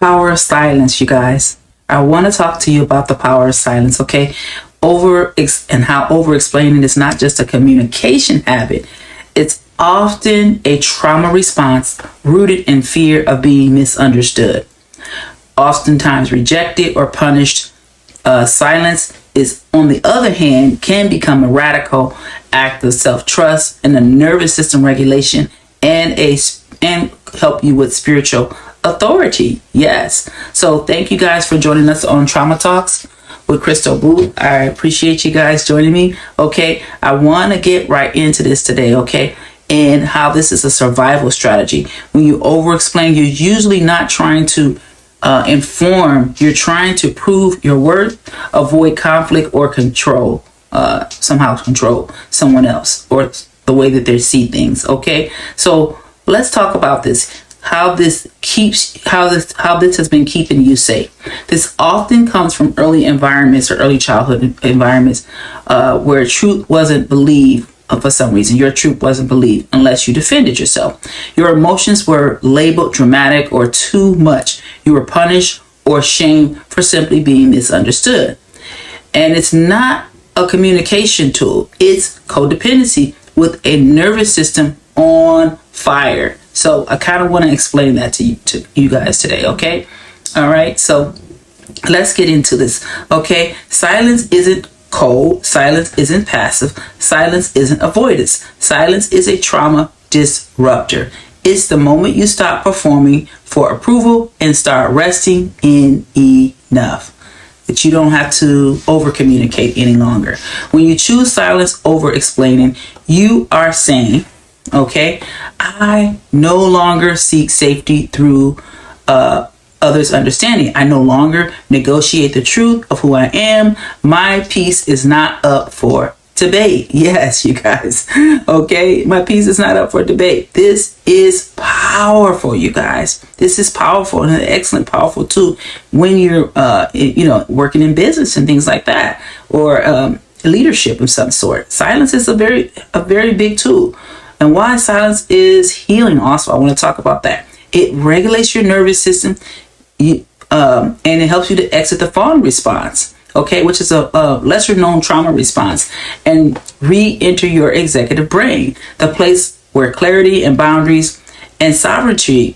Power of silence, you guys. I want to talk to you about the power of silence, okay? And how over-explaining is not just a communication habit. It's often a trauma response rooted in fear of being misunderstood. Oftentimes rejected or punished, silence is, on the other hand, can become a radical act of self-trust and a nervous system regulation and help you with spiritual authority. Yes. So thank you guys for joining us on Trauma Talks with Krystal Boothe. I appreciate you guys joining me. Okay. I want to get right into this today. Okay. And how this is a survival strategy. When you over-explain, you're usually not trying to inform. You're trying to prove your worth, avoid conflict, or somehow control someone else or the way that they see things. Okay. So let's talk about this. How this has been keeping you safe. This often comes from early environments or early childhood environments where truth wasn't believed. For some reason, your truth wasn't believed unless you defended yourself. Your emotions were labeled dramatic or too much. You were punished or shamed for simply being misunderstood. And it's not a communication tool. It's codependency with a nervous system on fire. So I kind of want to explain that to you guys today. Okay. All right. So let's get into this. Okay. Silence isn't cold. Silence isn't passive. Silence isn't avoidance. Silence is a trauma disruptor. It's the moment you stop performing for approval and start resting in enough. That you don't have to over communicate any longer. When you choose silence over explaining, you are saying, okay, I no longer seek safety through others' understanding. I no longer negotiate the truth of who I am. My peace is not up for debate. Yes, you guys. Okay, my peace is not up for debate. This is powerful, you guys. This is powerful and an excellent, powerful tool when you're, working in business and things like that, or leadership of some sort. Silence is a very big tool. And why silence is healing also, I want to talk about that. It regulates your nervous system, and it helps you to exit the fawn response, okay, which is a lesser known trauma response, and re-enter your executive brain, the place where clarity and boundaries and sovereignty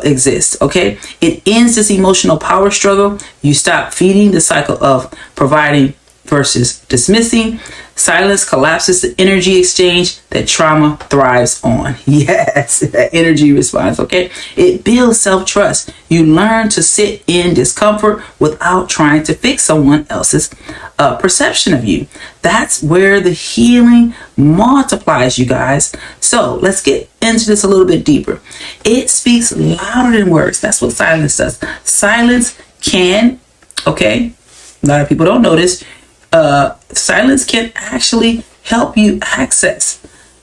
exist, okay? It ends this emotional power struggle. You stop feeding the cycle of providing versus dismissing. Silence collapses the energy exchange that trauma thrives on. Yes, that energy response, okay? It builds self-trust. You learn to sit in discomfort without trying to fix someone else's perception of you. That's where the healing multiplies, you guys. So let's get into this a little bit deeper. It speaks louder than words. That's what silence does. Silence can, okay, a lot of people don't know this, silence can actually help you access.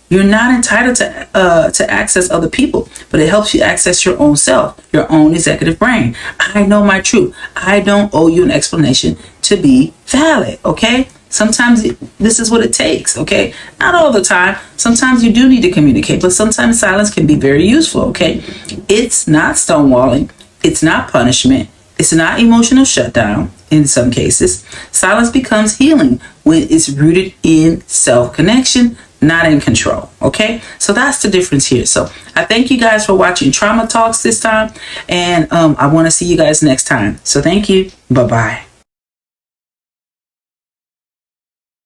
You're not entitled to access other people, but it helps you access your own self, your own executive brain. I know my truth. I don't owe you an explanation to be valid. Okay. Sometimes this is what it takes. Okay. Not all the time. Sometimes you do need to communicate, but sometimes silence can be very useful. Okay. It's not stonewalling. It's not punishment. It's not emotional shutdown. In some cases, silence becomes healing when it's rooted in self-connection, not in control. Okay, so that's the difference here. So I thank you guys for watching Trauma Talks this time, and I want to see you guys next time. So thank you. Bye-bye.